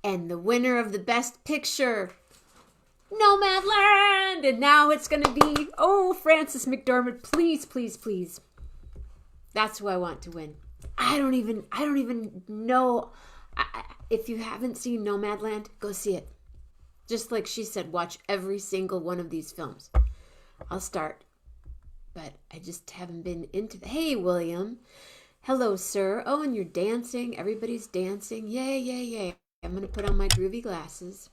And the winner of the Best Picture, Nomadland. And now it's going to be, Frances McDormand, please, please, please. That's who I want to win. I don't even know. If you haven't seen Nomadland, go see it. Just like she said, watch every single one of these films. I'll start. But I just haven't been into the... Hey, William. Hello, sir. Oh, and you're dancing. Everybody's dancing. Yay, yay, yay. I'm going to put on my groovy glasses.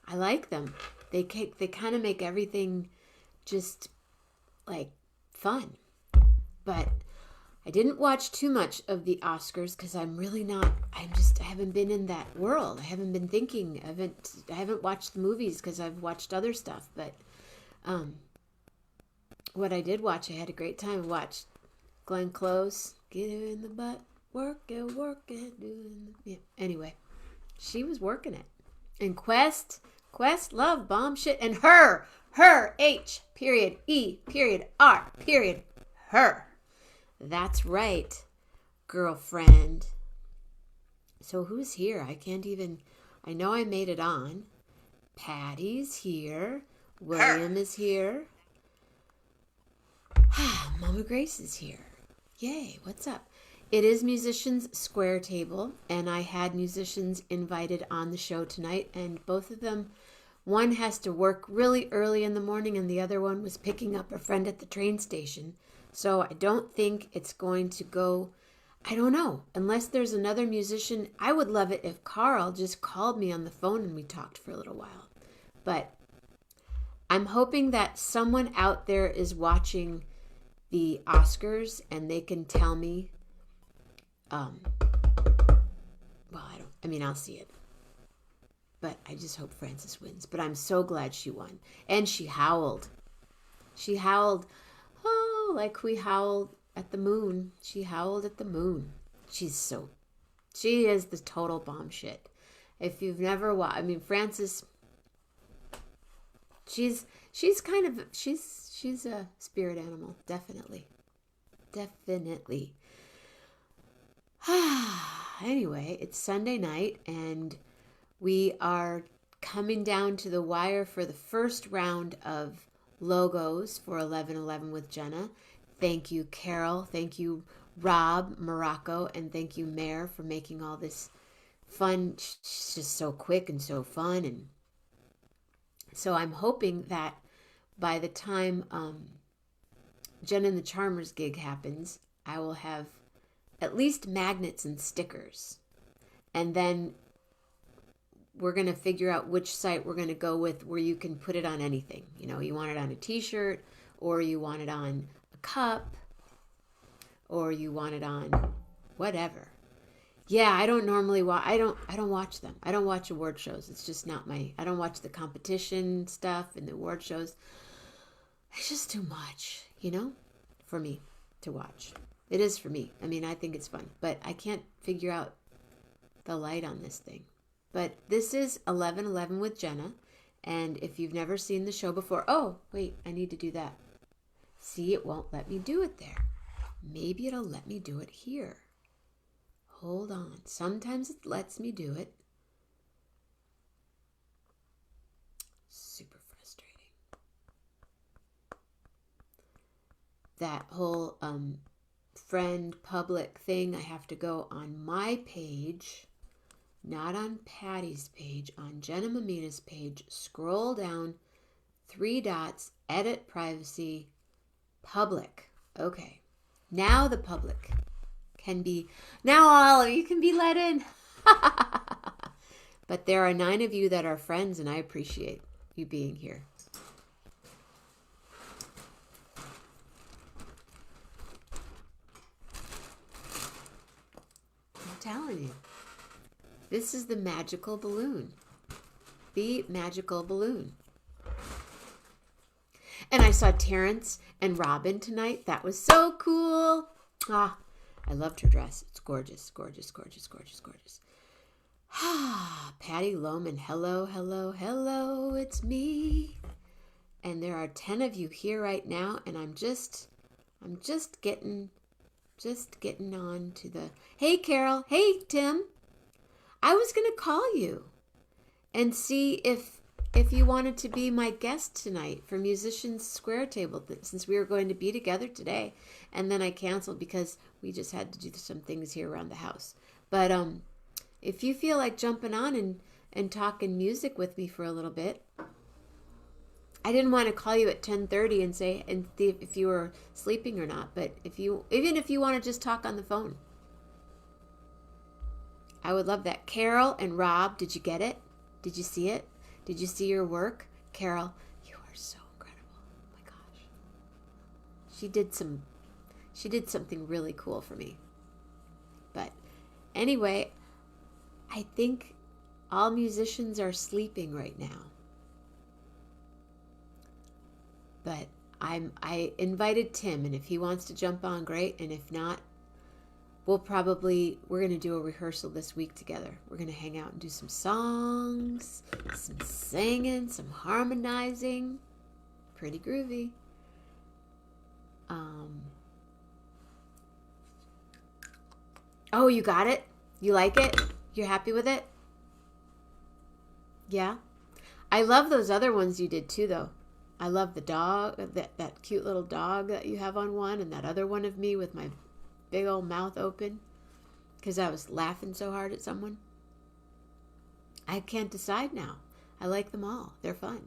I like them. They kind of make everything just, like, fun. But I didn't watch too much of the Oscars because I haven't been in that world. I haven't been thinking. I haven't watched the movies because I've watched other stuff. But what I did watch, I had a great time. Watched Glenn Close, get her in the butt, work it, doing the... Yeah. Anyway, she was working it. And Quest, love, bomb shit. And her, H, period, E, period, R, period, her. That's right, girlfriend. So who's here? I know I made it on. Patty's here. William is here. Mama Grace is here. Yay, what's up? It is Musicians Square Table, and I had musicians invited on the show tonight, and both of them, one has to work really early in the morning, and the other one was picking up a friend at the train station. So I don't think it's going to go, I don't know, unless there's another musician. I would love it if Carl just called me on the phone and we talked for a little while. But I'm hoping that someone out there is watching the Oscars and they can tell me, I'll see it. But I just hope Frances wins. But I'm so glad she won. And she howled. Like we howled at the moon. She howled at the moon. She is the total bomb shit. If you've never watched, Frances, she's a spirit animal. Definitely. Anyway, it's Sunday night and we are coming down to the wire for the first round of logos for 11:11 with Jenna. Thank you, Carol. Thank you, Rob, Morocco, and thank you, Mare, for making all this fun. It's just so quick and so fun. And so I'm hoping that by the time Jenna and the Charmers gig happens, I will have at least magnets and stickers. And then we're going to figure out which site we're going to go with where you can put it on anything. You know, you want it on a t-shirt, or you want it on a cup, or you want it on whatever. Yeah, I don't normally watch, I don't watch them. I don't watch award shows. It's just not I don't watch the competition stuff and the award shows. It's just too much, for me to watch. It is for me. I think it's fun, but I can't figure out the light on this thing. But this is 11:11 with Jenna. And if you've never seen the show before, oh, wait, I need to do that. See, it won't let me do it there. Maybe it'll let me do it here. Hold on. Sometimes it lets me do it. Super frustrating. That whole friend public thing, I have to go on my page. Not on Patty's page, on Jenna Mammina's page. Scroll down, 3 dots, edit privacy, public. Okay. Now the public now all of you can be let in. But there are 9 of you that are friends, and I appreciate you being here. I'm telling you. This is the magical balloon. The magical balloon. And I saw Terrence and Robin tonight. That was so cool. I loved her dress. It's gorgeous, gorgeous, gorgeous, gorgeous, gorgeous. Patty Lohman, hello, hello, hello, it's me. And there are 10 of you here right now, and I'm just getting on to the... Hey, Carol. Hey, Tim. I was going to call you and see if you wanted to be my guest tonight for Musicians Square Table, since we were going to be together today, and then I canceled because we just had to do some things here around the house. But if you feel like jumping on and talking music with me for a little bit, I didn't want to call you at 10:30 and see if you were sleeping or not. But even if you want to just talk on the phone, I would love that. Carol and Rob, did you get it? Did you see it? Did you see your work? Carol, you are so incredible. Oh my gosh. She did something really cool for me. But anyway, I think all musicians are sleeping right now. But I invited Tim, and if he wants to jump on, great. And if not, we're going to do a rehearsal this week together. We're going to hang out and do some songs, some singing, some harmonizing. Pretty groovy. Oh, you got it? You like it? You're happy with it? Yeah? I love those other ones you did too, though. I love the dog, that cute little dog that you have on one, and that other one of me with my big old mouth open because I was laughing so hard at someone. I can't decide now. I like them all. They're fun.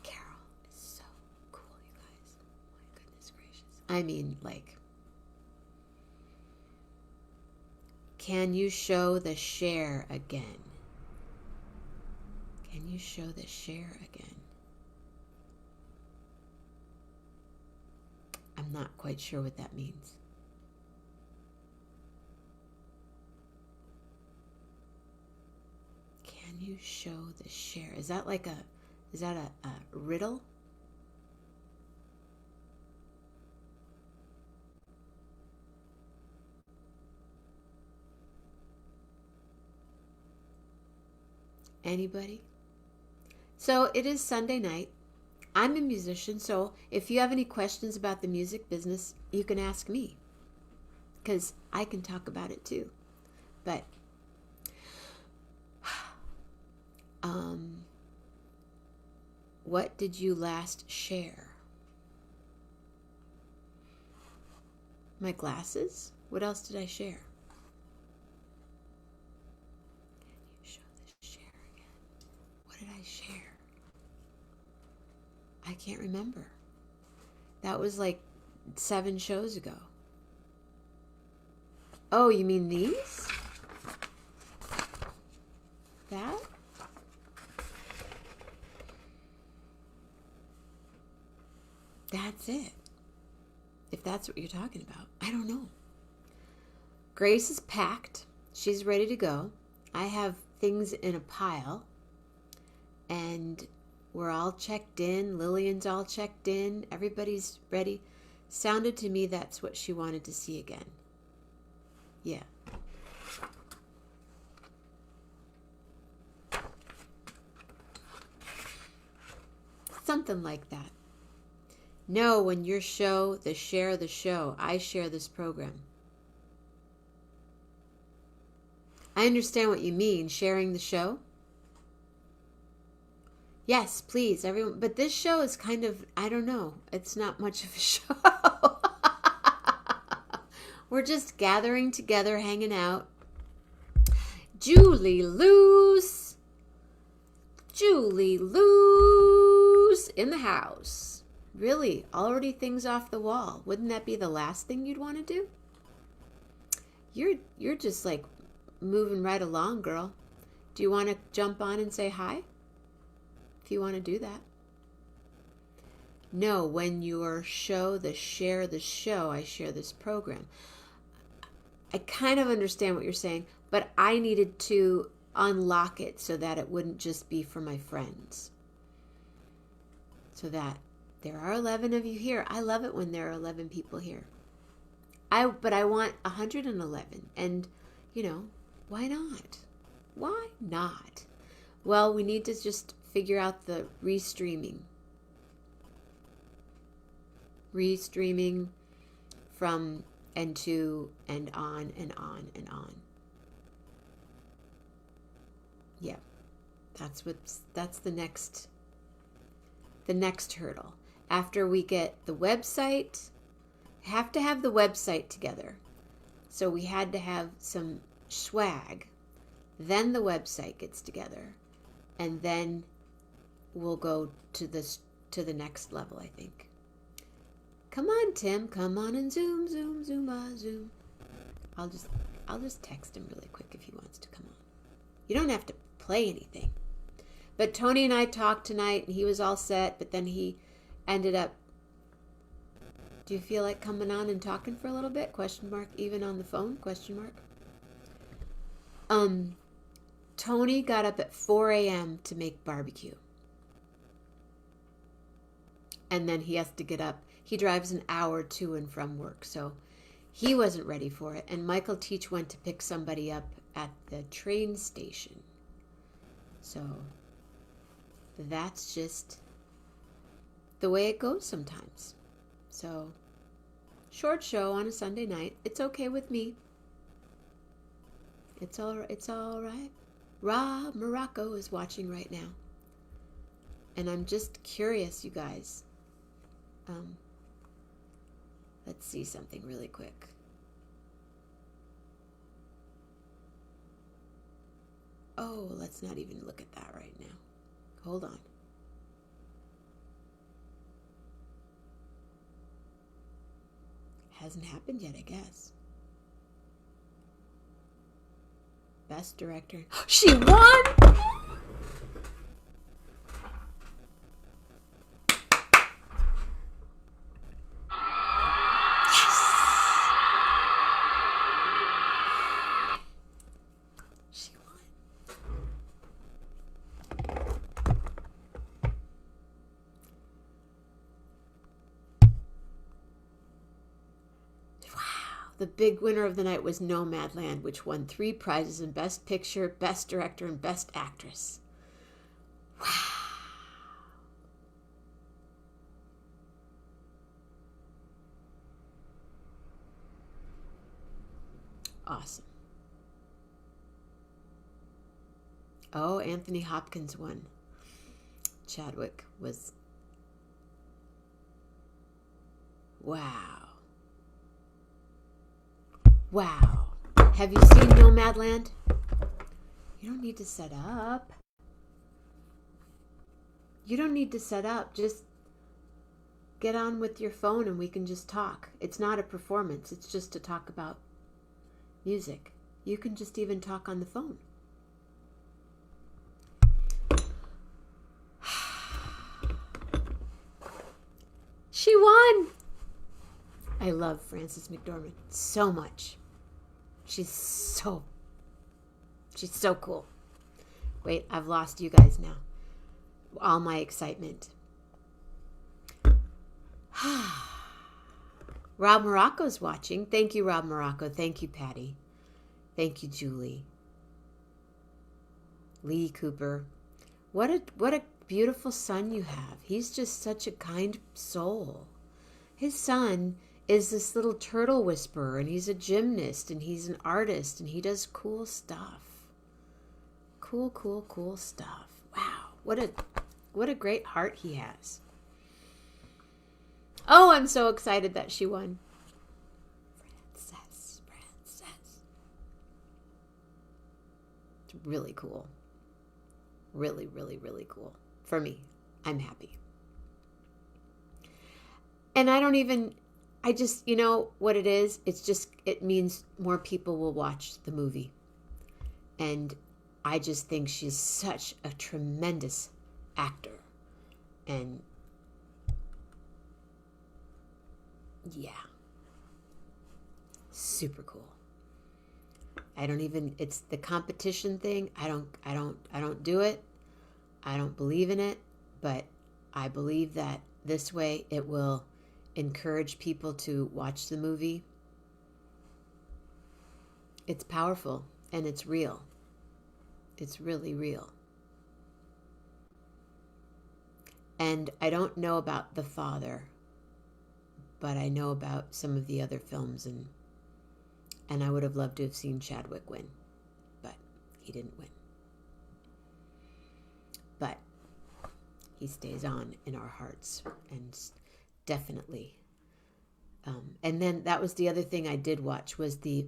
Carol is so cool, you guys. My goodness gracious. I mean, like, can you show the share again? Can you show the share again? I'm not quite sure what that means. Can you show the share? Is that a riddle? Anybody? So it is Sunday night. I'm a musician, so if you have any questions about the music business, you can ask me, because I can talk about it too. But what did you last share? My glasses? What else did I share? Can you show the share again? What did I share? I can't remember. That was like 7 shows ago. Oh, you mean these? That? That's it. If that's what you're talking about. I don't know. Grace is packed. She's ready to go. I have things in a pile. And we're all checked in. Lillian's all checked in. Everybody's ready. Sounded to me that's what she wanted to see again. Yeah. Something like that. No, when your show, share the show, I share this program. I understand what you mean, sharing the show. Yes, please, everyone. But this show is kind of, I don't know, it's not much of a show. We're just gathering together, hanging out. Julie Luce in the house. Really, already things off the wall. Wouldn't that be the last thing you'd want to do? You're just like moving right along, girl. Do you want to jump on and say hi? If you want to do that. No, when your show, share the show, I share this program. I kind of understand what you're saying, but I needed to unlock it so that it wouldn't just be for my friends. So that there are 11 of you here. I love it when there are 11 people here. But I want 111. And, why not? Why not? Well, we need to just figure out the restreaming. Restreaming from and to and on and on and on. Yeah, that's the next hurdle. After we get the website, have to have the website together. So we had to have some swag. Then the website gets together, and then we'll go to the next level, I think. Come on, Tim. Come on and zoom, zoom. I'll just text him really quick if he wants to come on. You don't have to play anything. But Tony and I talked tonight, and he was all set, but then he ended up, do you feel like coming on and talking for a little bit? Question mark. Even on the phone? Question mark. Tony got up at 4 a.m. to make barbecue. And then he has to get up. He drives an hour to and from work, so he wasn't ready for it. And Michael Teach went to pick somebody up at the train station. So that's just the way it goes sometimes. So, short show on a Sunday night. It's okay with me. It's all right. Morocco is watching right now. And I'm just curious, you guys. Let's see something really quick. Oh, let's not even look at that right now. Hold on. Hasn't happened yet, I guess. Best director. She won! The big winner of the night was Nomadland, which won 3 prizes in Best Picture, Best Director, and Best Actress. Wow. Awesome. Oh, Anthony Hopkins won. Chadwick was... Wow. Wow. Have you seen Nomadland? You don't need to set up. You don't need to set up. Just get on with your phone and we can just talk. It's not a performance. It's just to talk about music. You can just even talk on the phone. She won! I love Frances McDormand so much. She's so cool. Wait, I've lost you guys now. All my excitement. Rob Morocco's watching. Thank you, Rob Morocco. Thank you, Patty. Thank you, Julie. Lee Cooper. What a beautiful son you have. He's just such a kind soul. His son is this little turtle whisperer, and he's a gymnast, and he's an artist, and he does cool stuff. Cool stuff. Wow, what a great heart he has. Oh, I'm so excited that she won. Frances. It's really cool. Really cool. For me, I'm happy. And I just, you know what it is? It means more people will watch the movie. And I just think she's such a tremendous actor. And yeah. Super cool. It's the competition thing. I don't do it. I don't believe in it, but I believe that this way it will encourage people to watch the movie. It's powerful and it's real. It's really real. And I don't know about The Father, but I know about some of the other films, and I would have loved to have seen Chadwick win, but he didn't win. he stays on in our hearts, and definitely. And then that was the other thing I did watch was the.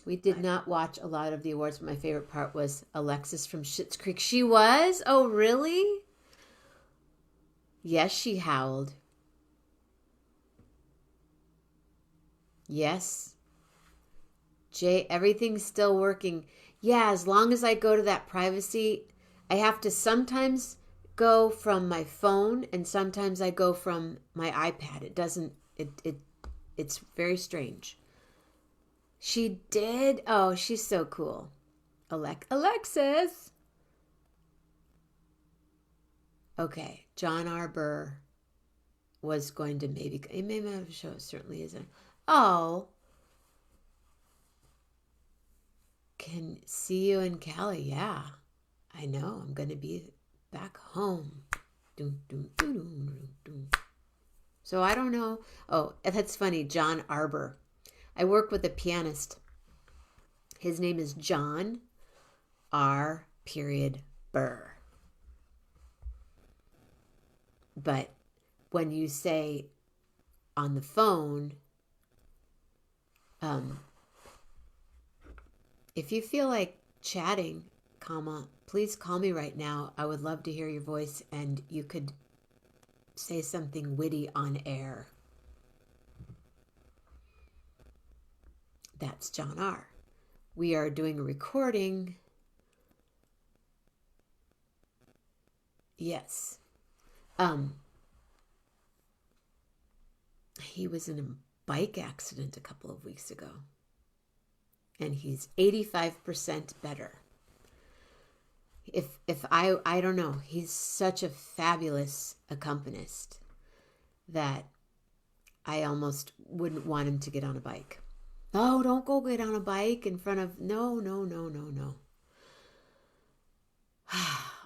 We did not watch a lot of the awards, but my favorite part was Alexis from Schitt's Creek. She was? Oh, really? Yes, she howled. Yes. Jay, everything's still working. Yeah, as long as I go to that privacy, I have to sometimes go from my phone and sometimes I go from my iPad. It's very strange. She did? Oh, she's so cool. Alexis. Okay, John Arbor was going to maybe have a show. It certainly isn't. Oh, can see you in Cali. Yeah, I know. I'm going to be back home. So I don't know. Oh, that's funny. John Arbor. I work with a pianist. His name is John R. Burr. But when you say on the phone, if you feel like chatting, please call me right now. I would love to hear your voice and you could say something witty on air. That's John R. We are doing a recording. Yes. He was in a bike accident a couple of weeks ago. And he's 85% better. If I don't know, he's such a fabulous accompanist that I almost wouldn't want him to get on a bike. Oh, don't go get on a bike in front of, no.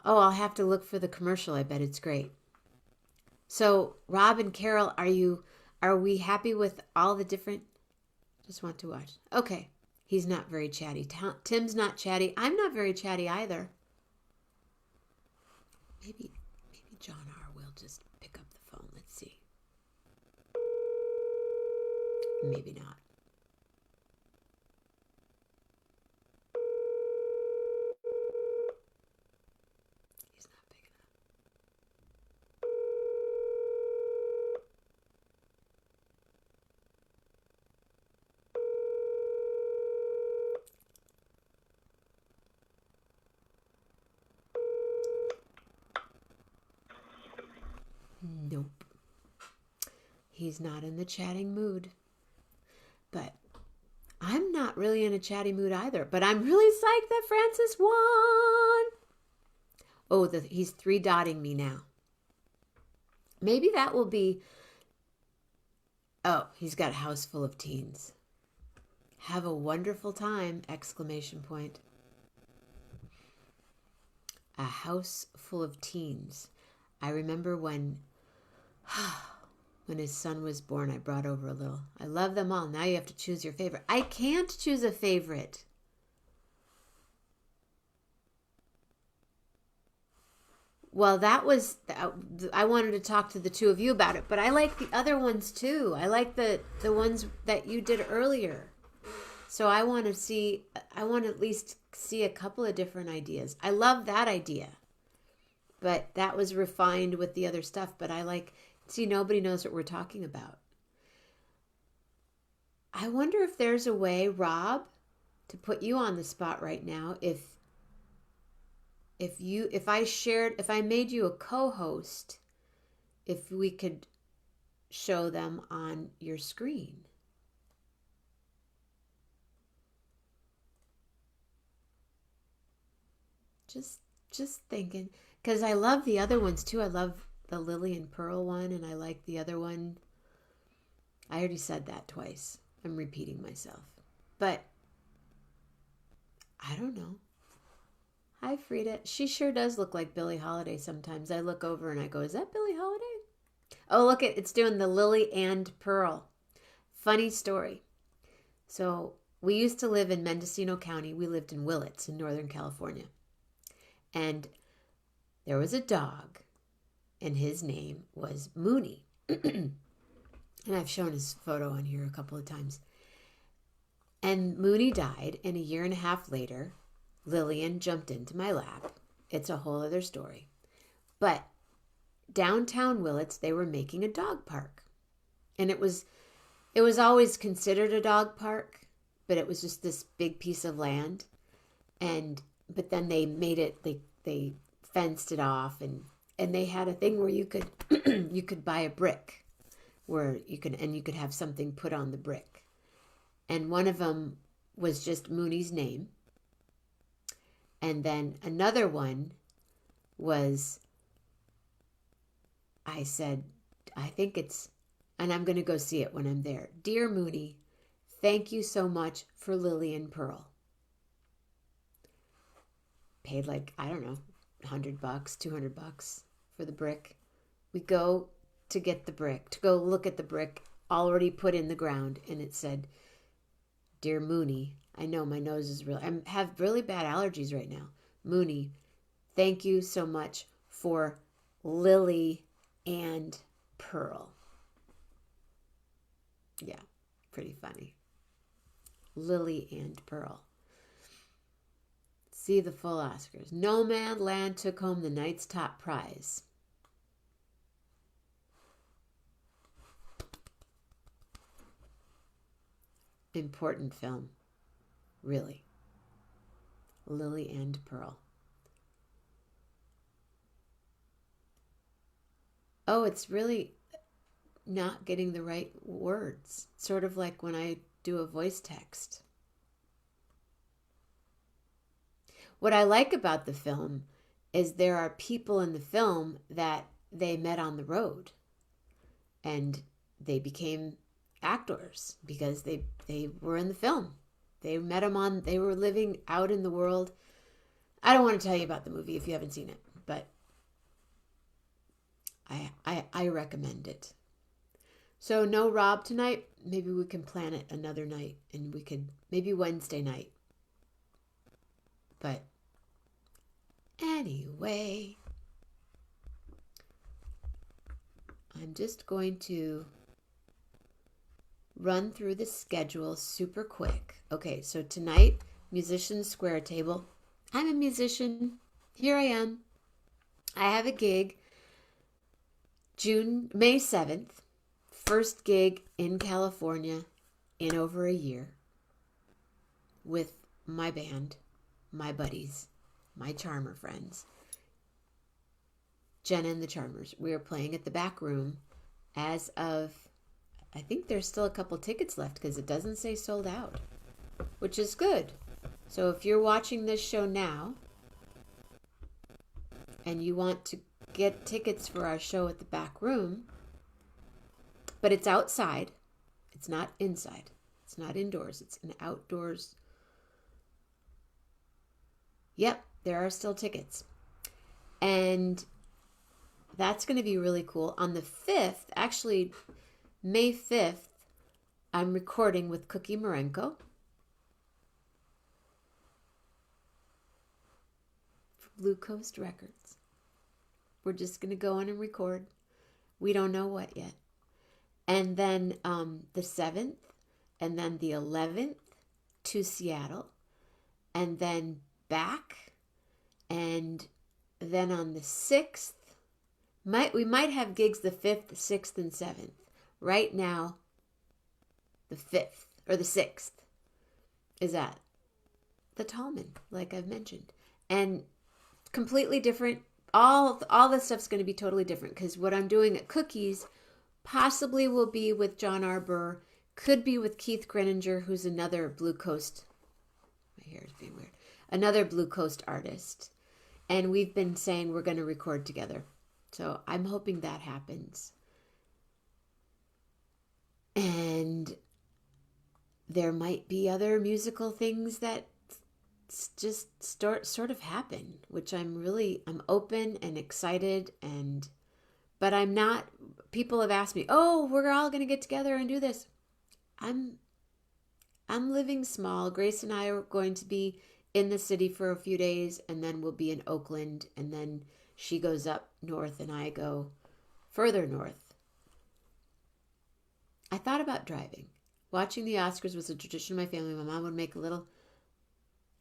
Oh, I'll have to look for the commercial. I bet it's great. So, Rob and Carol, are we happy with all the different, just want to watch. Okay. He's not very chatty. Tim's not chatty. I'm not very chatty either. Maybe John R. will just pick up the phone. Let's see. Maybe not. He's not big enough. Nope. He's not in the chatting mood. But I'm not really in a chatty mood either. But I'm really psyched that Francis won. Oh, he's 3-dotting me now. Maybe that will be... Oh, he's got a house full of teens. Have a wonderful time! Exclamation point. A house full of teens. I remember when his son was born, I brought over a little. I love them all. Now you have to choose your favorite. I can't choose a favorite. Well, I wanted to talk to the two of you about it, but I like the other ones too. I like the ones that you did earlier. So I want to at least see a couple of different ideas. I love that idea. But that was refined with the other stuff. But nobody knows what we're talking about. I wonder if there's a way, Rob, to put you on the spot right now. If I made you a co-host, if we could show them on your screen. Just thinking, because I love the other ones too. I love the Lily and Pearl one, and I like the other one. I already said that twice. I'm repeating myself. But I don't know. Hi, Frida. She sure does look like Billie Holiday sometimes. I look over and I go, is that Billie Holiday? Oh, look, it's doing the Lily and Pearl. Funny story. So we used to live in Mendocino County. We lived in Willits in Northern California. And there was a dog, and his name was Mooney. And I've shown his photo on here a couple of times. And Mooney died, and a year and a half later, Lillian jumped into my lap. It's a whole other story. But downtown Willits, they were making a dog park. And it was always considered a dog park, but it was just this big piece of land. But then they made it, they fenced it off, and they had a thing where you could you could buy a brick, where you could have something put on the brick. And one of them was just Mooney's name. And then another one was, I said, I think it's, and I'm going to go see it when I'm there. Dear Mooney, thank you so much for Lily and Pearl. Paid like, I don't know, $100, $200 for the brick. We go to get the brick, to go look at the brick already put in the ground, and it said, Dear Mooney, I know my nose is I have really bad allergies right now. Mooney, thank you so much for Lily and Pearl. Yeah, pretty funny. Lily and Pearl. See the full Oscars. Nomadland took home the night's top prize. Important film. Really. Lily and Pearl. Oh, it's really not getting the right words. Sort of like when I do a voice text. What I like about the film is there are people in the film that they met on the road, and they became actors because they were in the film. They met them they were living out in the world. I don't want to tell you about the movie if you haven't seen it, but I recommend it. So no Rob tonight. Maybe we can plan it another night, and we could, maybe Wednesday night. But anyway, I'm just going to run through the schedule super quick. Okay, so tonight, Musician Square Table. I'm a musician. Here I am. I have a gig May 7th. First gig in California in over a year with my band, my buddies, my Charmer friends. Jenna and the Charmers. We are playing at the Back Room as of, I think there's still a couple tickets left because it doesn't say sold out, which is good. So if you're watching this show now and you want to get tickets for our show at the Back Room, but it's outside, it's not inside, it's not indoors, it's an outdoors. Yep, there are still tickets. And that's going to be really cool. On the 5th, actually, May 5th, I'm recording with Cookie Marenko for Blue Coast Records. We're just going to go in and record. We don't know what yet. And then the 7th, and then the 11th to Seattle, and then back, and then on the 6th, we might have gigs the 5th, 6th, and 7th. Right now, the 5th or the 6th is at the Tallman, like I've mentioned. And completely different. All this stuff's going to be totally different because what I'm doing at Cookies possibly will be with John R. Burr, could be with Keith Greninger, who's another Blue Coast, my hair is being weird, another Blue Coast artist. And we've been saying we're going to record together. So I'm hoping that happens. And there might be other musical things that just sort of happen, which I'm open and excited, but I'm not, people have asked me, oh, we're all going to get together and do this. I'm living small. Grace and I are going to be in the city for a few days, and then we'll be in Oakland, and then She goes up north and I go further north. I thought about driving. Watching the Oscars was a tradition in my family. My mom would make little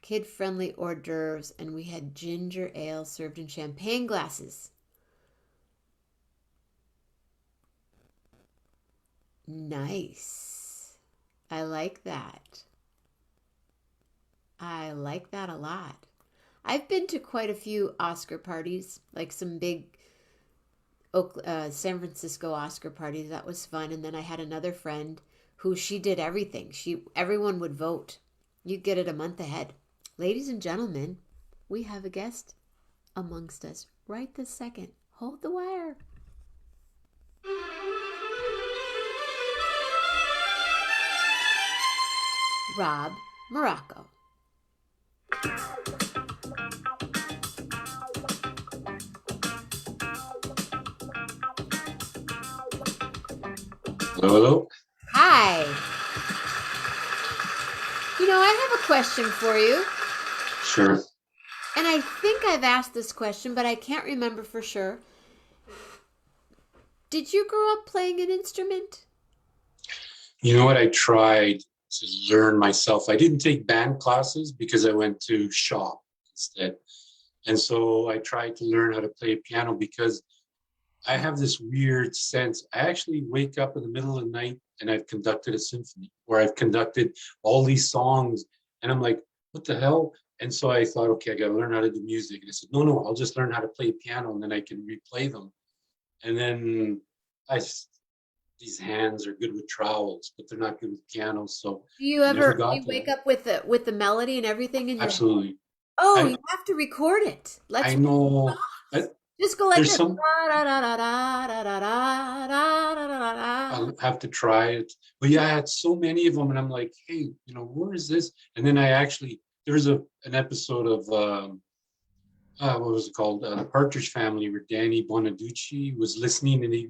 kid-friendly hors d'oeuvres, and we had ginger ale served in champagne glasses. Nice. I like that. I like that a lot. I've been to quite a few Oscar parties, like some big San Francisco Oscar parties. That was fun. And then I had another friend who she did everything. Everyone would vote. You'd get it a month ahead. Ladies and gentlemen, we have a guest amongst us right this second. Hold the wire. Rob Marocco. Hello. Hi. I have a question for you. Sure. And I think I've asked this question, but I can't remember for sure. Did you grow up playing an instrument? You know what? I tried to learn myself. I didn't take band classes because I went to shop instead. And so I tried to learn how to play piano because I have this weird sense. I actually wake up in the middle of the night and I've conducted a symphony or I've conducted all these songs. And I'm like, what the hell? And so I thought, okay, I got to learn how to do music. And I said, no, I'll just learn how to play piano and then I can replay them. And then these hands are good with trowels, but they're not good with pianos. So Do you I never ever got you there. wake up with the melody and everything in your head? Absolutely. Oh, I you have to record it. I Let's know. just go like There's this. some. Da-da-da-da-da-da-da-da-da-da-da-da. I'll have to try it. But yeah, I had so many of them, and I'm like, hey, where is this? And then there was an episode of what was it called? The Partridge Family, where Danny Bonaducci was listening, and he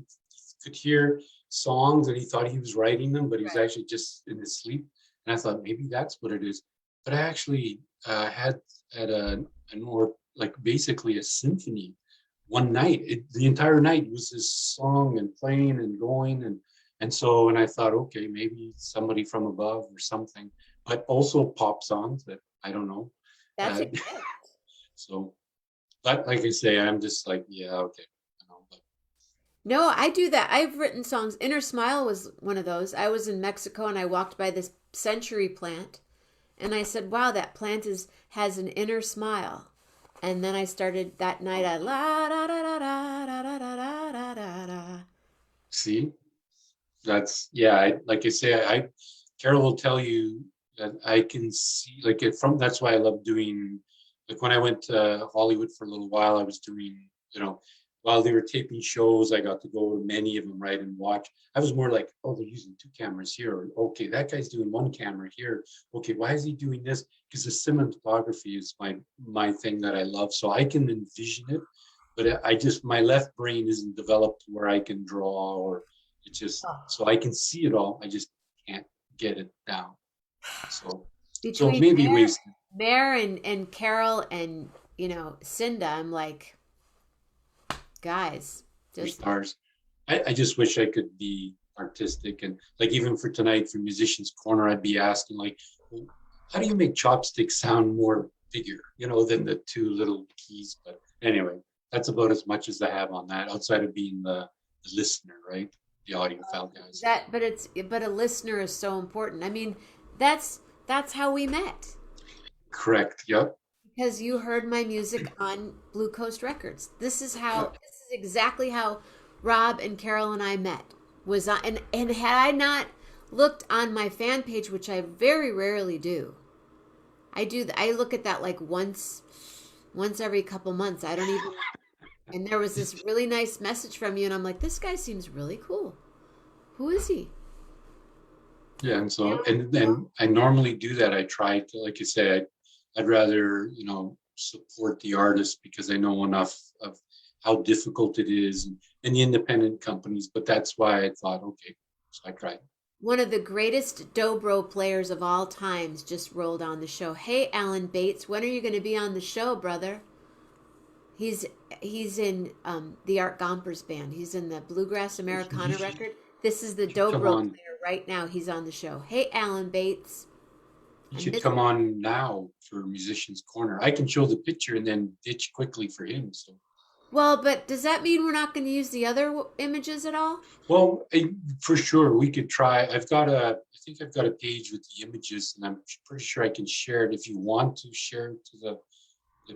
could hear songs, and he thought he was writing them, but he was Right. actually just in his sleep. And I thought maybe that's what it is. But I actually had an or like basically a symphony one night. The entire night was this song and playing and going and I thought, okay, maybe somebody from above or something, but also pop songs that I don't know. That's Uh, a gift. so, but like I say, I'm just like, yeah, okay. But No, I do that. I've written songs. Inner Smile was one of those. I was in Mexico and I walked by this century plant and I said, "Wow, that plant has an inner smile." And then I started that night. I la da da da da da da da da da da. see, that's yeah. Like I say, Carol will tell you that I can see like it from. That's why I love doing. Like when I went to Hollywood for a little while, I was doing while they were taping shows, I got to go to many of them, right, and watch. I was more like, oh, they're using two cameras here. Or, okay, that guy's doing one camera here. Okay, why is he doing this? Because the cinematography is my thing that I love, so I can envision it. But I just my left brain isn't developed where I can draw or it just Oh. so I can see it all. I just can't get it down. So so Between maybe wasted Mare and Carol and Cinda, I'm like, guys, for just stars. I just wish I could be artistic and like even for tonight for Musicians Corner, I'd be asking like, well, how do you make chopsticks sound more bigger, than the two little keys? But anyway, that's about as much as I have on that outside of being the listener, right? The audiophile guys. that. But a listener is so important. I mean, that's how we met. Correct. Yep. Because you heard my music on Blue Coast Records. Yep. This is exactly how Rob and Carol and I met. Was on, and had I not looked on my fan page, which I very rarely do. I look at that like once every couple months. I don't even and there was this really nice message from you and I'm like, this guy seems really cool. Who is he? Yeah. And so and I normally do that. I try to, like you say, I'd rather, support the artist because I know enough of how difficult it is and the independent companies. But that's why I thought, okay, so I tried. One of the greatest dobro players of all times just rolled on the show. Hey, Alan Bates, when are you going to be on the show, brother? He's he's in the Art Gompers band. He's in the Bluegrass You Americana should, record. This is the should come dobro on. player right now. He's on the show. Hey, Alan Bates. You I should miss. come on now for Musician's Corner. I can show the picture and then ditch quickly for him. So, Well, but does that mean we're not going to use the other images at all? well, for sure we could try. I think I've got a page with the images, and I'm pretty sure I can share it if you want to share it to the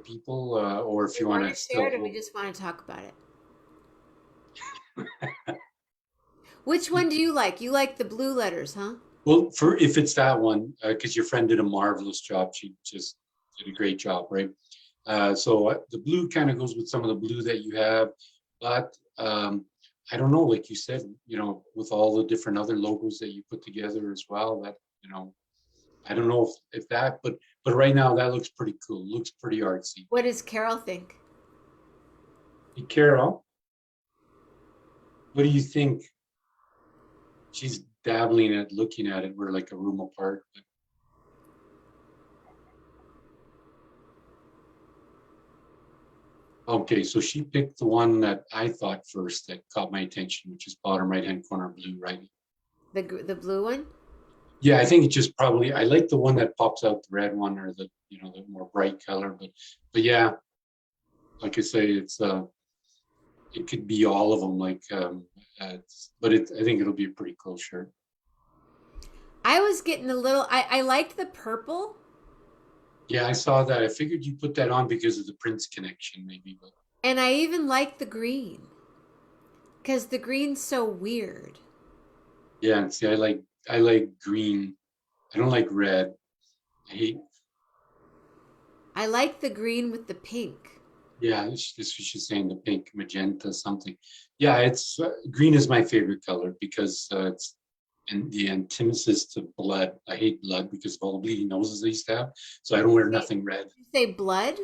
people, or if We you want want to to share still it, or we hold. just want to talk about it. Which one do you like? You like the blue letters, huh? Well, for if it's that one, because your friend did a marvelous job. She just did a great job, right? So the blue kind of goes with some of the blue that you have, but I don't know, like you said, with all the different other logos that you put together as well, that, I don't know if that, but right now that looks pretty cool. Looks pretty artsy. What does Carol think? Hey, Carol, what do you think? She's dabbling at looking at it. We're like a room apart. Okay, so she picked the one that I thought first that caught my attention, which is bottom right hand corner blue, right? The blue one? Yeah, I think it just probably I like the one that pops out the red one or the more bright color, but yeah, like I say, it could be all of them. Like, but I think it'll be a pretty cool shirt. I was getting a little. I liked the purple, Yeah, I saw that. I figured you put that on because of the Prince connection, maybe, but and I even liked the green because the green's so weird. yeah. And see, I like green. I don't like red. I hate. I like the green with the pink. Yeah, this was just saying the pink, magenta, something. Yeah, it's green is my favorite color because it's and the antithesis to blood. I hate blood because of all the bleeding noses I used to have. So I don't wear Say, nothing red. you say blood?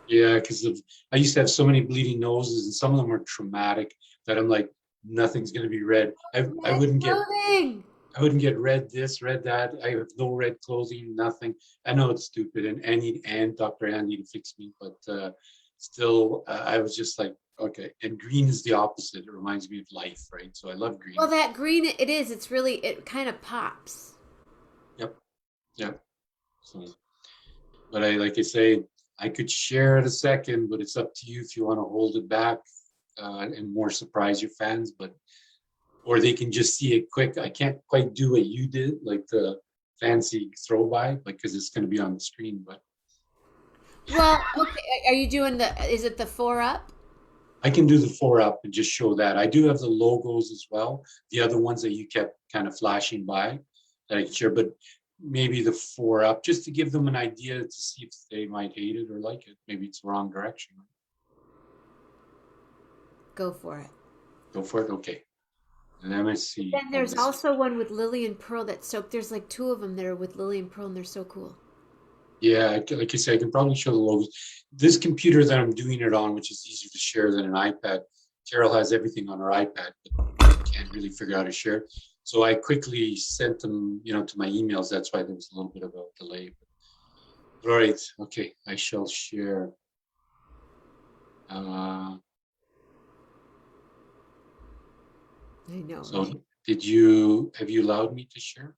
Yeah, because I used to have so many bleeding noses, and some of them were traumatic that I'm like, nothing's gonna be red. I Red wouldn't get clothing. I wouldn't get red this, red that. I have no red clothing, nothing. I know it's stupid, and Dr. Ann need to fix me, but still, I was just like, okay. And green is the opposite. It reminds me of life, right? So I love Well, green. that green, it is. It's really, it kind of pops. Yep, yep. So, but like I say, I could share it a second, but it's up to you if you want to hold it back and more surprise your fans. But or they can just see it quick. I can't quite do what you did, like the fancy throw by, because it's going to be on the screen. But Well, okay. Are you doing is it the four up? I can do the 4 up and just show that. I do have the logos as well, the other ones that you kept kind of flashing by that I can share, but maybe the 4 up just to give them an idea to see if they might hate it or like it. Maybe it's the wrong direction. Go for it. Go for it. Okay. And then I see. Then Oh, there's this. also one with Lily and Pearl that's so, there's like two of them that are with Lily and Pearl and they're so cool. Yeah, like I said, I can probably show the logos. This computer that I'm doing it on, which is easier to share than an iPad, Carol has everything on her iPad, but can't really figure out how to share it. So I quickly sent them, to my emails. That's why there was a little bit of a delay. All right, okay, I shall share. Uh, I know, so right? have you allowed me to share?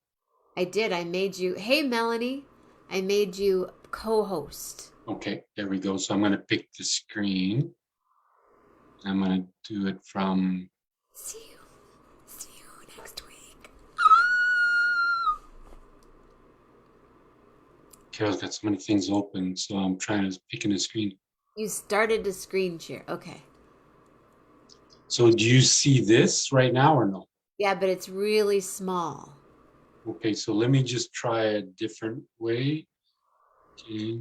I did. I made you, hey, Melanie, I made you co host. Okay, there we go. So I'm going to pick the screen. I'm going to do it from. See you. See you next week. Carol's got so many things open, so I'm trying to pick in the screen. You started to screen share. Okay. So do you see this right now or no? Yeah, but it's really small. Okay, so let me just try a different way. Okay.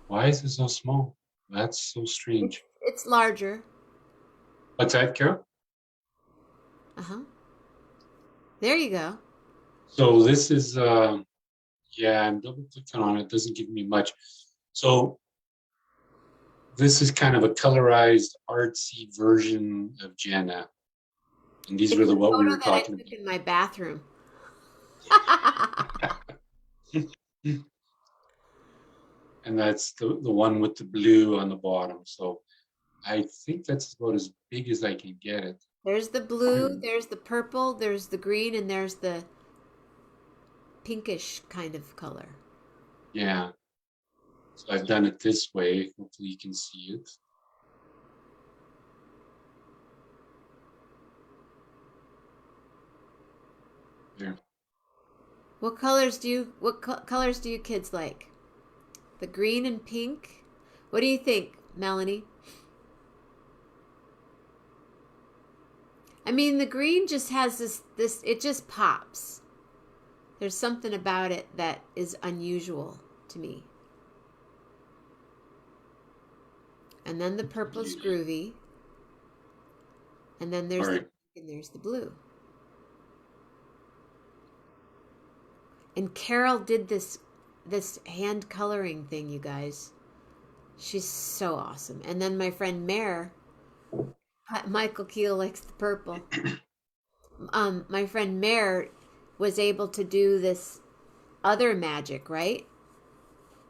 Why is it so small? That's so strange. It's larger. What's that, Carol? Uh huh. There you go. So this is, yeah, I'm double clicking on it. Doesn't give me much. So this is kind of a colorized artsy version of Jenna. And these It's were a what we photo were that I talking took about. in my bathroom. And that's the one with the blue on the bottom. So I think that's about as big as I can get it. There's the blue, there's the purple, there's the green, and there's the pinkish kind of color. Yeah. So I've done it this way. Hopefully you can see it. There. What colors do you kids like? The green and pink? What do you think, Melanie? I mean, the green just has this it just pops. There's something about it that is unusual to me. And then the purple's groovy, and then All there's the right. pink and there's the blue. And Carol did this hand coloring thing, you guys. She's so awesome. And then my friend Mare, Michael Keel likes the purple. My friend Mare was able to do this other magic, right?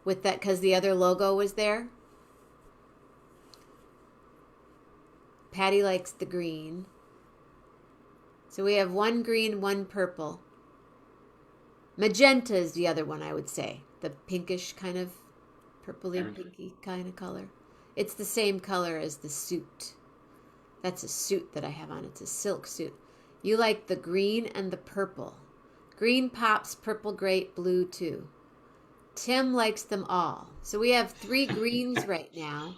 With that, because the other logo was there. Patty likes the green. So we have one green, one purple. Magenta is the other one, I would say. The pinkish kind of purpley pinky kind of color. It's the same color as the suit. That's a suit that I have on. It's a silk suit. You like the green and the purple. Green pops, purple great, blue too. Tim likes them all. So we have three greens right now.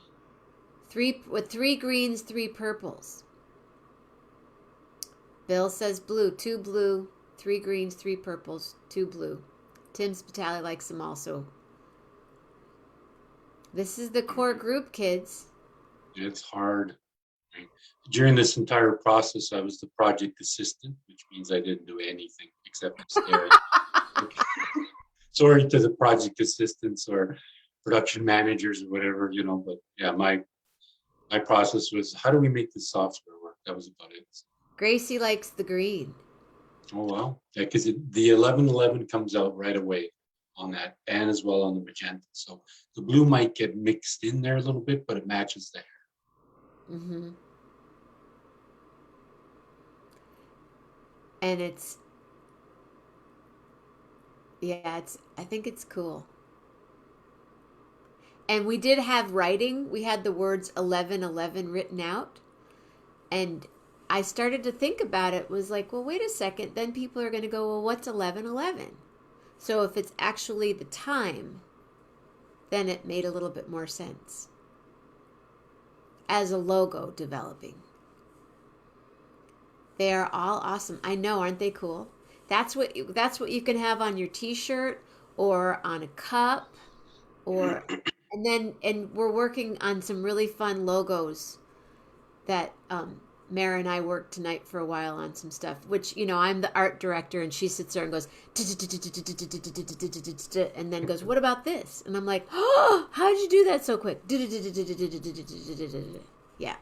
Three greens, three purples. Bill says blue, three greens, three purples, two blue. Tim Spitali likes them also. This is the core group, kids. It's hard. Right? During this entire process, I was the project assistant, which means I didn't do anything except stare. Sorry to the project assistants or production managers or whatever, but yeah, my process was how do we make this software work? That was about it. Gracie likes the green. Oh well, yeah, because the 1111 comes out right away on that, and as well on the magenta. So the blue might get mixed in there a little bit, but it matches the hair. Mm-hmm. And I think it's cool. And we did have writing. We had the words 1111 written out. And I started to think about it, was like, well, wait a second. Then people are going to go, well, what's 1111? So if it's actually the time, then it made a little bit more sense as a logo developing. They are all awesome. I know, aren't they cool? That's what you can have on your t-shirt or on a cup or and we're working on some really fun logos that Mara and I worked tonight for a while on some stuff, which, I'm the art director and she sits there and goes, and then goes, what about this? And I'm like, oh, how did you do that so quick? Yeah.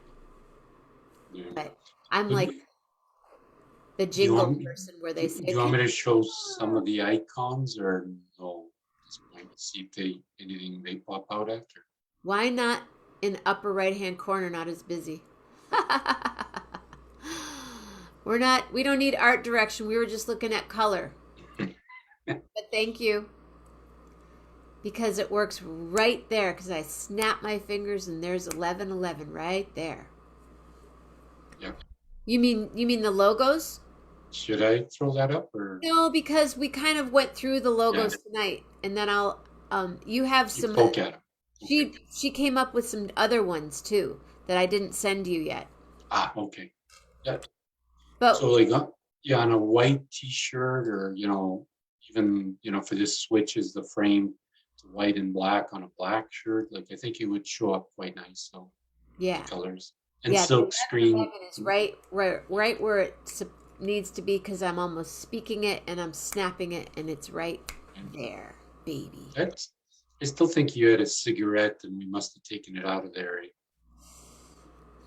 But I'm like the Do you jingle want me, person where they do, say, do you want me to show some of the icons or no? At this point, see if anything they pop out after. why not in upper right hand corner, not as busy? We don't need art direction. We were just looking at color. But thank you. Because it works right there. Because I snap my fingers and there's 1111 right there. Yep. You mean the logos? Should I throw that up or No, because we kind of went through the yeah? logos tonight, and then you have You some. poke at them. Okay. She came up with some other ones too that I didn't send you yet. Okay. Yeah. But So like, yeah, on a white T-shirt or even for this switch is the frame to white and black on a black shirt. Like I think it would show up quite nice. So the yeah, colors and yeah, the silk 11 screen. is right where it needs to be because I'm almost speaking it and I'm snapping it and it's right there, baby. That's. I still think you had a cigarette and we must have taken it out of there.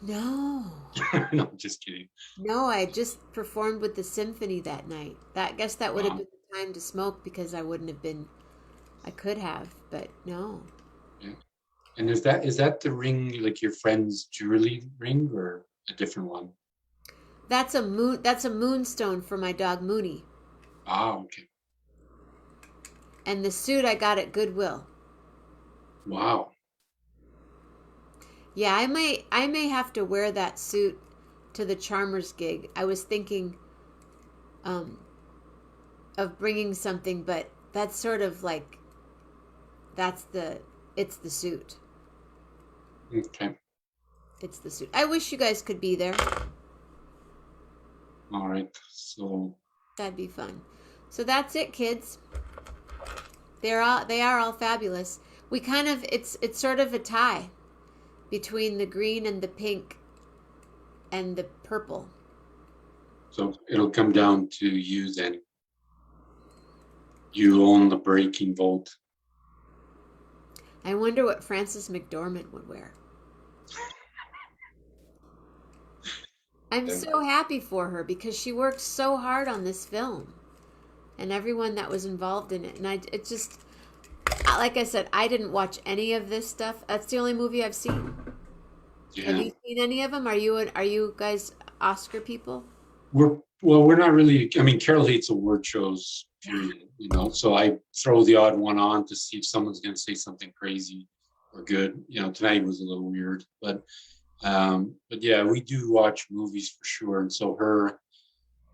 No, No, just kidding. no, I just performed with the symphony that night. I guess that would have Wow. been the time to smoke because I wouldn't have been. I could have, but no. Yeah. And is that the ring, like your friend's jewelry ring, or a different one? That's a moon. That's a moonstone for my dog Mooney, Ah, okay. and the suit I got at Goodwill. Wow. Yeah, I may have to wear that suit to the Charmers gig. I was thinking um, of bringing something, but that's sort of like that's the it's the suit. Okay. It's the suit. I wish you guys could be there. All right. So, That'd be fun. So that's it, kids. They are all fabulous. We kind of it's sort of a tie between the green and the pink and the purple. so it'll come down to you then. You own the breaking vote. I wonder what Frances McDormand would wear. I'm Then, so happy for her because she worked so hard on this film and everyone that was involved in it. And it just, like I said, I didn't watch any of this stuff. That's the only movie I've seen. Have yeah. you seen any of them? Are you guys Oscar people? We're not really. I mean, Carol hates award shows, Yeah. period. So I throw the odd one on to see if someone's going to say something crazy or good. Tonight was a little weird, but yeah, we do watch movies for sure. And so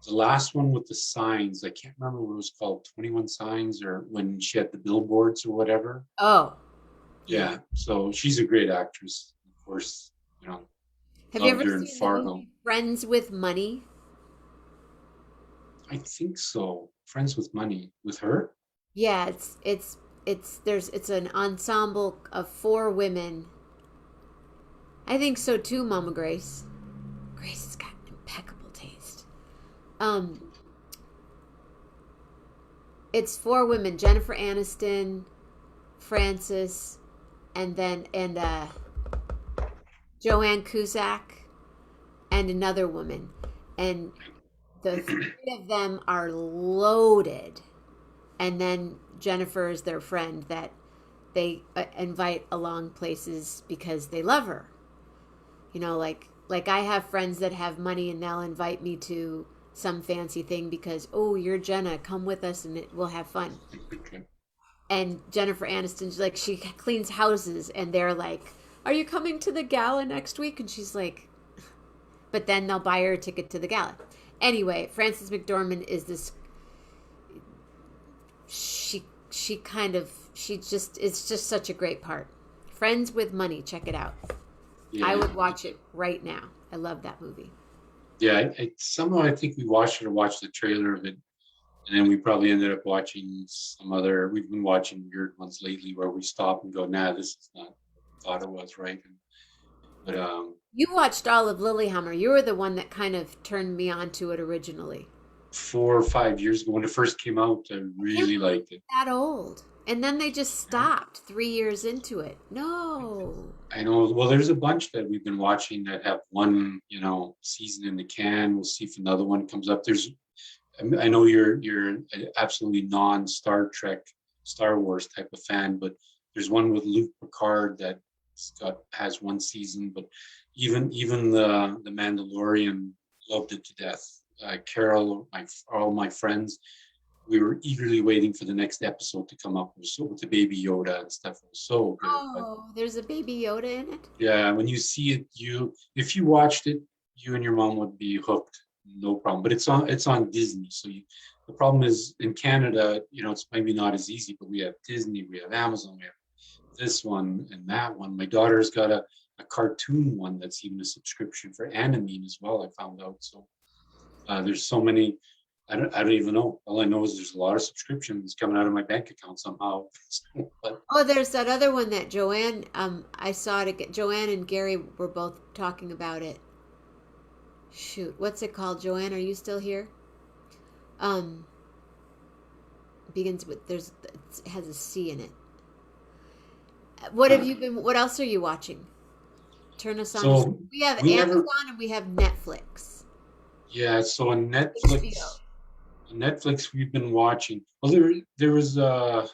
the last one with the signs, I can't remember what it was called, 21 Signs, or when she had the billboards or whatever. Oh, yeah. Yeah, so she's a great actress, of course. You know, Have you Loved ever her in seen the Fargo. movie Friends with Money? I think so. Friends with Money with her. Yeah, it's an ensemble of four women. I think so too, Mama Grace. Grace has got impeccable taste. Um, it's four women: Jennifer Aniston, Frances, and Joanne Cusack, and another woman, and the three of them are loaded. And then Jennifer is their friend that they invite along places because they love her. Like I have friends that have money and they'll invite me to some fancy thing because, oh, you're Jenna, come with us and we'll have fun. Okay. And Jennifer Aniston's like, she cleans houses and they're like, are you coming to the gala next week? And she's like, but then they'll buy her a ticket to the gala. Anyway, Frances McDormand is this, she kind of, she just, it's just such a great part. Friends with Money, check it out. I Yeah. would watch it right now. I love that movie. Yeah. Somehow I think we watched it or watched the trailer of it, and then we probably ended up watching some other. We've been watching weird ones lately where we stop and go, "Nah, this is not what I thought it was." Right. But You watched all of Lilyhammer. You were the one that kind of turned me on to it originally. 4 or 5 years ago when it first came out, I I can't really believe liked it. it's that old. And then they just Yeah. stopped 3 years into it. No. I know. Well, there's a bunch that we've been watching that have one, season in the can. We'll see if another one comes up. I know you're an absolutely non Star Trek, Star Wars type of fan, but there's one with Luke Picard that has one season. But even the Mandalorian loved it to death. Carol, all my friends, we were eagerly waiting for the next episode to come up. So with the baby Yoda and stuff, it was so good. But Oh, there's a baby Yoda in it? yeah, when you see it, if you watched it, you and your mom would be hooked, no problem. But it's on Disney. So the problem is in Canada, it's maybe not as easy, but we have Disney, we have Amazon, we have this one and that one. My daughter's got a cartoon one that's even a subscription for Animine as well, I found out. So there's so many. I don't even know. All I know is there's a lot of subscriptions coming out of my bank account somehow. But Oh, there's that other one that Joanne, I saw it again. Joanne and Gary were both talking about it. Shoot, what's it called? Joanne, are you still here? Um, begins with it has a C in it. uh, What else are you watching? Turn us on to, so we have we never, Amazon and we have Netflix. yeah. So on HBO. On Netflix, we've been watching. Well, there was uh,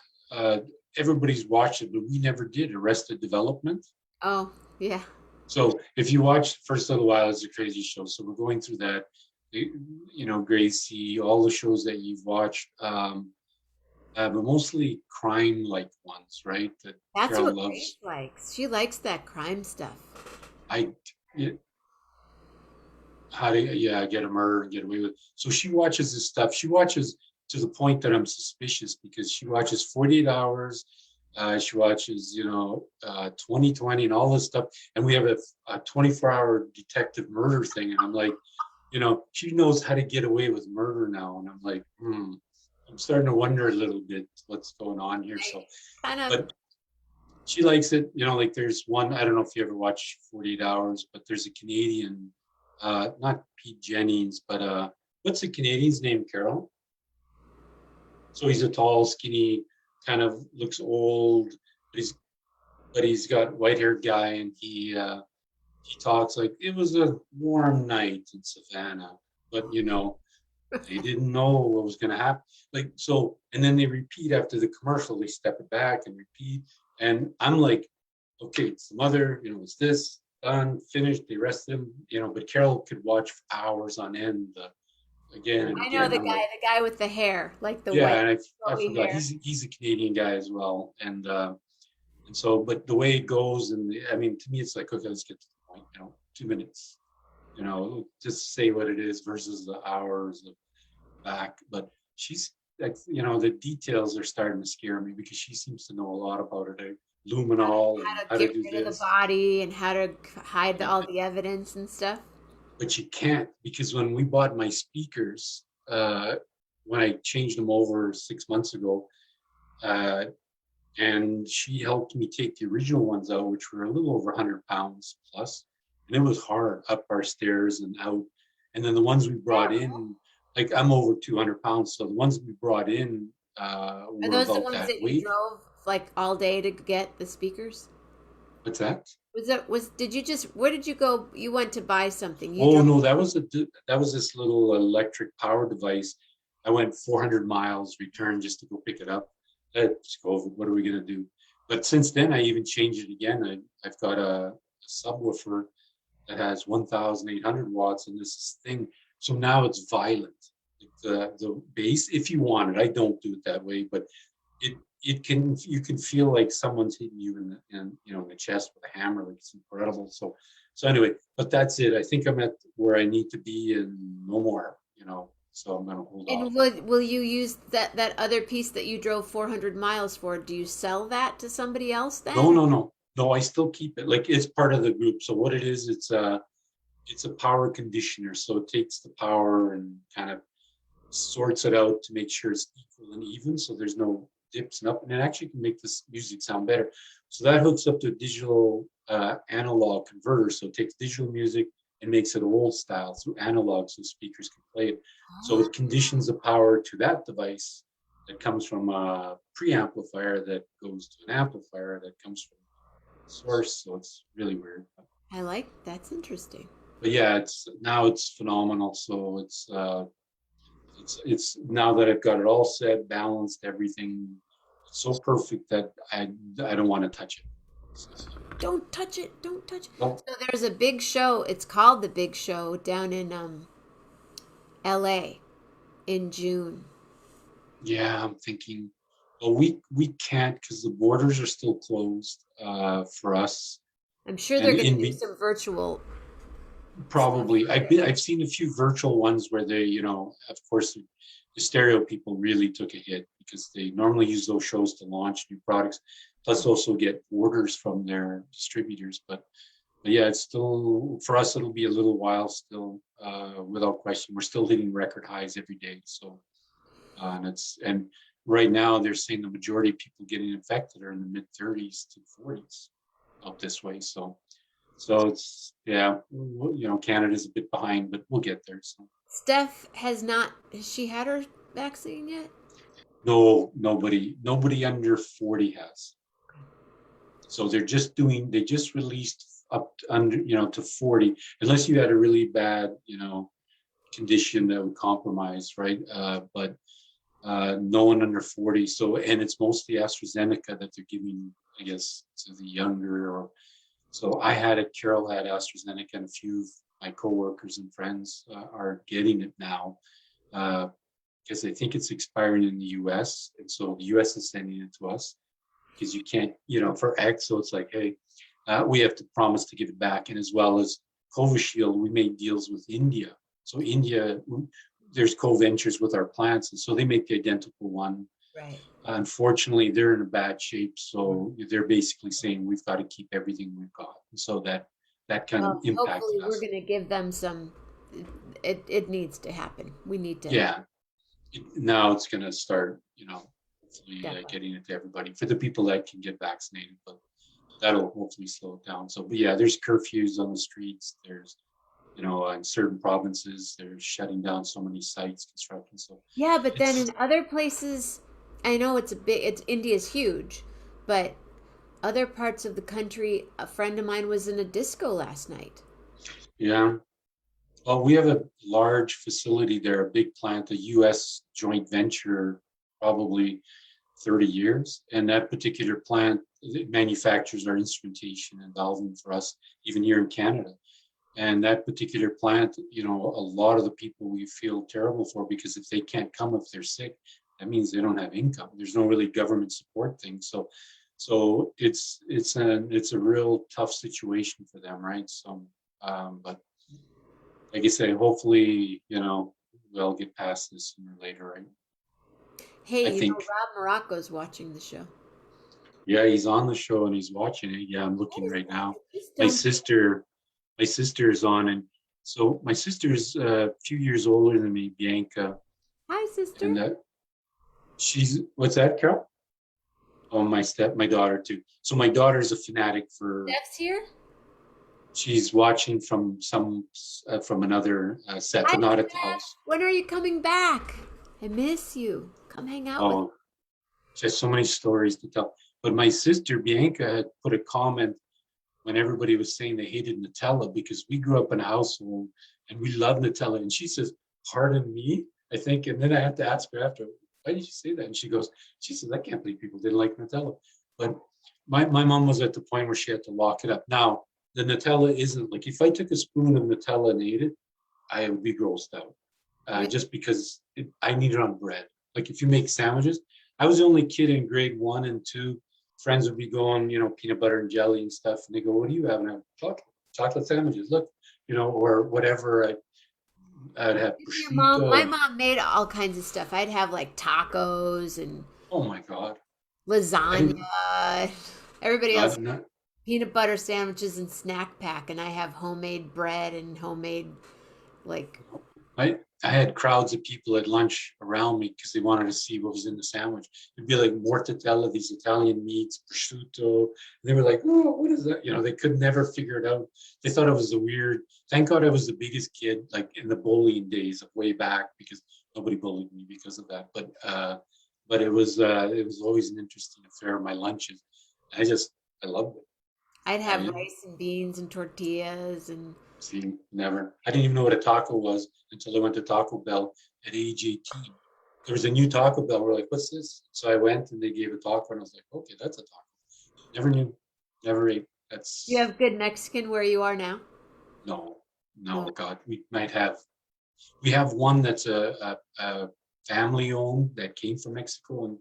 everybody's watched it, but we never did Arrested Development. Oh, yeah. So if you watch First Little While, it's a crazy show. So we're going through that. You know, Gracie, all the shows that you've watched, but mostly crime-like ones, right? That That's Carol what Grace loves. likes. She likes that crime stuff. I how to yeah get a murder and get away with. So she watches this stuff. She watches to the point that I'm suspicious because she watches 48 Hours. She watches 2020 and all this stuff. And we have a 24-hour detective murder thing. And I'm like, she knows how to get away with murder now. And I'm like, I'm starting to wonder a little bit what's going on here. So, Kind of. but she likes it. Like there's one, I don't know if you ever watch 48 Hours, but there's a Canadian, not Pete Jennings, but what's the Canadian's name, Carol? So he's a tall, skinny, kind of looks old, but he's got white-haired guy, and he talks like it was a warm night in Savannah, but they didn't know what was going to happen. Like so, and then they repeat after the commercial. They step it back and repeat, and I'm like, okay, it's the mother. It's this done, finished. They arrested him. But Carol could watch for hours on end, again and I know again. I'm like, the guy with the hair, like the yeah, white and I flowy forgot hair. he's a Canadian guy as well, and so, but the way it goes, and I mean, to me, it's like, okay, let's get to the point. 2 minutes. Just say what it is versus the hours of back. But she's like, the details are starting to scare me because she seems to know a lot about it. Luminol and How to how to get do rid of the this. body and how to hide Yeah. all the evidence and stuff. But you can't because when we bought my speakers, when I changed them over 6 months ago, uh, and she helped me take the original ones out, which were a little over 100 pounds plus, and it was hard up our stairs and out. And then the ones we brought in, like I'm over 200 pounds, so the ones we brought in Are were those the about ones that that you weight. drove like all day to get the speakers? What's that? Did you just where did you go? You went to buy something. You Oh drove. no, that was this little electric power device. I went 400 miles return just to go pick it up. It's COVID. What are we gonna do? But since then, I even changed it again. I've got a subwoofer that has 1,800 watts in this thing. So now it's violent. Like the bass, if you want it, I don't do it that way, but you can feel like someone's hitting you in the chest with a hammer. Like it's incredible. So anyway, but that's it. I think I'm at where I need to be and no more. So I'm gonna hold off. And will you use that other piece that you drove 400 miles for? Do you sell that to somebody else No, then? no, no, no. I still keep it. Like it's part of the group. So what it is, it's a power conditioner. So it takes the power and kind of sorts it out to make sure it's equal and even. So there's no dips and up, and it actually can make this music sound better. So that hooks up to a digital analog converter. So it takes digital music and makes it old style through analog so speakers can play it. So it conditions the power to that device that comes from a preamplifier that goes to an amplifier that comes from the source. So it's really weird. That's interesting. But yeah, it's phenomenal. So it's now that I've got it all set, balanced, everything, it's so perfect that I don't want to touch it. So, Don't touch it. Don't touch it. no, So there's a big show. It's called the Big Show down in LA in June. yeah, I'm thinking, well, we can't because the borders are still closed for us, I'm sure they're and going to in do the some virtual stuff probably for you. I've seen a few virtual ones where they, of course, the stereo people really took a hit because they normally use those shows to launch new products, plus also get orders from their distributors. But yeah, it's still for us. It'll be a little while still, without question. We're still hitting record highs every day. So and right now they're saying the majority of people getting infected are in the mid 30s to 40s out this way. So it's yeah, Canada's a bit behind, but we'll get there. So Steph has she had her vaccine yet? no, nobody under 40 has. So they just released up to under to 40, unless you had a really bad condition that would compromise, right? But no one under 40. So, and it's mostly AstraZeneca that they're giving, I guess, to the younger. Or so I had it. Carol had AstraZeneca, and a few of my coworkers and friends are getting it now because I think it's expiring in the U.S. And so the U.S. is sending it to us because you can't, for X. So it's like, hey, we have to promise to give it back, and as well as Covishield, we made deals with India. So India, there's co-ventures with our plants, and so they make the identical one. Right. Unfortunately, they're in a bad shape, so they're basically saying we've got to keep everything we've got. And so that kind of Well, hopefully impacted we're us. going to give them some. It needs to happen. We need to. Yeah, now it's going to start, hopefully Definitely. getting it to everybody for the people that can get vaccinated, but that'll hopefully slow it down. So, but yeah, there's curfews on the streets. There's, in certain provinces, they're shutting down so many sites, construction. So Yeah, but then it's, in other places, I know it's India's huge, but other parts of the country, a friend of mine was in a disco last night. yeah. Well, we have a large facility there, a big plant, a U.S. joint venture, probably 30 years. And that particular plant manufactures our instrumentation and valving for us, even here in Canada. And that particular plant, a lot of the people we feel terrible for because if they can't come if they're sick, that means they don't have income. There's no really government support thing. So it's a real tough situation for them, right? So, but like I say, hopefully, we'll get past this sooner or later, right? Hey, I think, Rob Morocco's watching the show. yeah, he's on the show and he's watching it. Yeah, I'm What looking is right that? now. I just My don't. sister, my sister is on, and so my sister's a few years older than me, Bianca, Hi, sister. and she's what's that, Carol? Oh, my daughter too. So my daughter's a fanatic for. Steph's here. She's watching from another set, Hi, but not at the Steph. house. When are you coming back? I miss you. Come hang out with. Oh, she has so many stories to tell. But my sister Bianca had put a comment when everybody was saying they hated Nutella because we grew up in a household and we love Nutella. And she says, "Pardon me," I think. And then I had to ask her after, "Why did you say that?" And she says, "I can't believe people didn't like Nutella." But my mom was at the point where she had to lock it up. Now, the Nutella isn't like if I took a spoon of Nutella and ate it, I would be grossed out Really? just because I need it on bread. Like if you make sandwiches, I was the only kid in grade 1 and 2. Friends would be going, peanut butter and jelly and stuff, and they go, "What are you having?" I have chocolate sandwiches. Look, or whatever. I'd have Your mom, my prosciutto. mom made all kinds of stuff. I'd have like tacos and Oh my god, I didn't. lasagna. Everybody else Not. peanut butter sandwiches and snack pack, and I have homemade bread and homemade like I had crowds of people at lunch around me because they wanted to see what was in the sandwich. It'd be like mortadella, these Italian meats, prosciutto. And they were like, "Oh, what is that?" They could never figure it out. They thought it was a weird. Thank God I was the biggest kid, like in the bullying days of way back, because nobody bullied me because of that. But it was always an interesting affair. My lunches, I loved it. I'd have I rice and beans and tortillas and See, never. I didn't even know what a taco was until I went to Taco Bell at age 18. There was a new Taco Bell. We're like, "What's this?" So I went and they gave a taco, and I was like, "Okay, that's a taco." Never knew. Never ate. you That's have good Mexican where you are now? no, no, No. God. We have one that's a family owned that came from Mexico,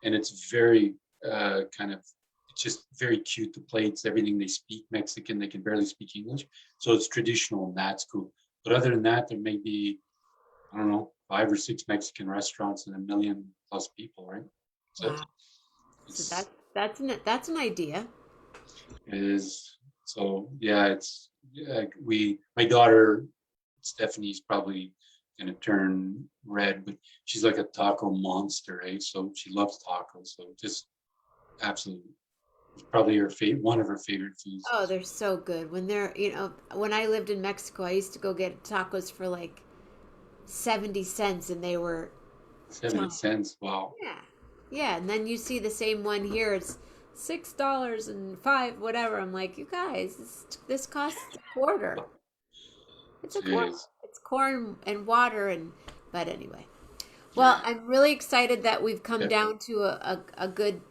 and it's very kind of it's just very cute. The plates, everything they speak Mexican, they can barely speak English, so it's traditional and that's cool. But other than that, there may be I don't know 5 or 6 Mexican restaurants and a million plus people, right? So Wow. So it's that's an idea. it is so yeah. It's my daughter Stephanie's probably gonna turn red, but she's like a taco monster, eh? So she loves tacos. So just absolutely, it's probably one of her favorite foods. Oh, they're so good. When I lived in Mexico, I used to go get tacos for like 70 cents and they were 70 cents. Wow. yeah. Yeah, and then you see the same one here. It's $6 and five whatever. I'm like, you guys, this costs a quarter. It's a quarter. Jeez. it's corn and water but anyway. Well, I'm really excited that we've come Yeah. down to a good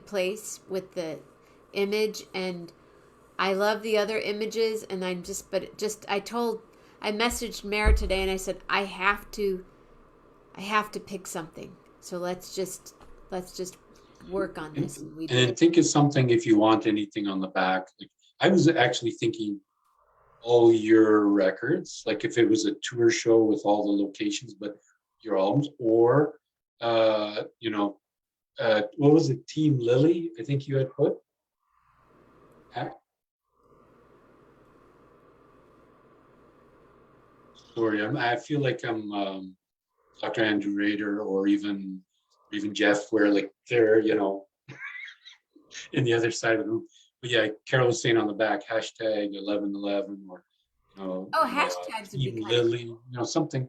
place with the image, and I love the other images, and I messaged Mare today and I said I have to pick something. So let's just work on And, this, and we and did. think of something if you want anything on the back. Like, I was actually thinking all your records, like if it was a tour show with all the locations, but your albums, or what was it, Team Lily? I think you had put. Sorry, I feel like I'm Dr. Andrew Rader, or even Jeff, where like they're in the other side of the room. But yeah, Carol was saying on the back hashtag 1111, or Oh, hashtags would be Team kind of. Lily, something.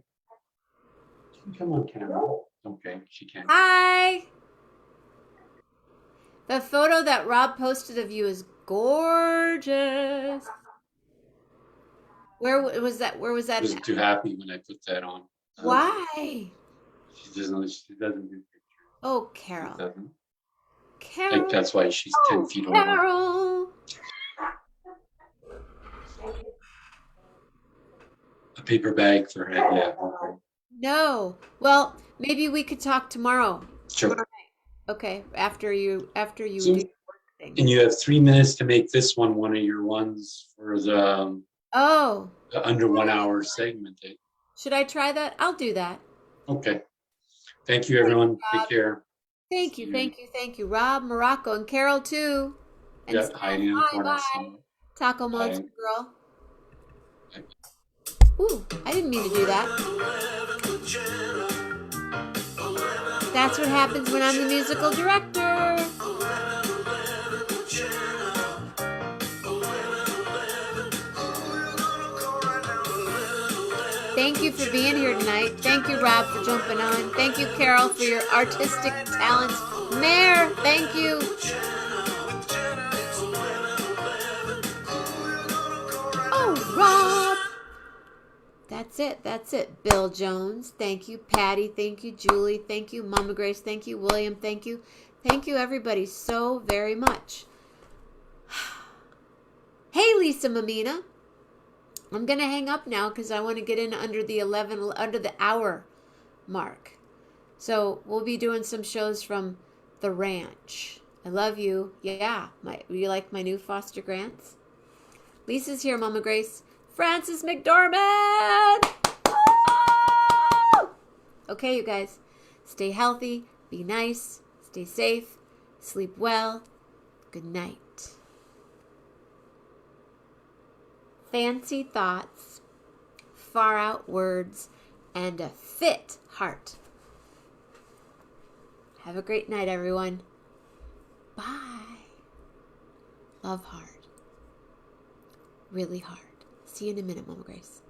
She can come on camera. Okay, she can. Hi. The photo that Rob posted of you is gorgeous. Where was that? Where was I that? wasn't too happy when I put that on. Why? She doesn't do pictures. Oh, She Carol. doesn't. Like, Carol. that's why she's 10 Oh, feet over. Carol. A paper bag for her. Yeah. Okay. No. Well, maybe we could talk tomorrow. Sure. Okay, after you So, do your work thing. and you have 3 minutes to make this one of your ones for Oh, the under 1 hour segment. should I try that? I'll do that. Okay. Thank you, Thank you, everyone. Take Rob. care. Thank See you, you. thank you, thank you, Rob, Morocco, and Carol too. And Yeah, Steph, hiding in the bye corner bye. somewhere. Taco Bye. Monster Girl. Bye. Ooh, I didn't mean to do that. That's what happens when I'm the musical director. Thank you for being here tonight. Thank you, Rob, for jumping on. Thank you, Carol, for your artistic talents. Mare, thank you. Oh, Rob. That's it. That's it. Bill Jones, thank you. Patty, thank you. Julie, thank you. Mama Grace, thank you. William, thank you. Thank you, everybody, so very much. Hey, Lisa Mammina. I'm going to hang up now because I want to get in under the hour mark. So we'll be doing some shows from the ranch. I love you. Yeah. You like my new foster grants? Lisa's here, Mama Grace. Francis McDormand! Woo! Okay, you guys. Stay healthy. Be nice. Stay safe. Sleep well. Good night. Fancy thoughts, far out words, and a fit heart. Have a great night, everyone. Bye. Love hard. Really hard. See you in a minute, Mama Grace.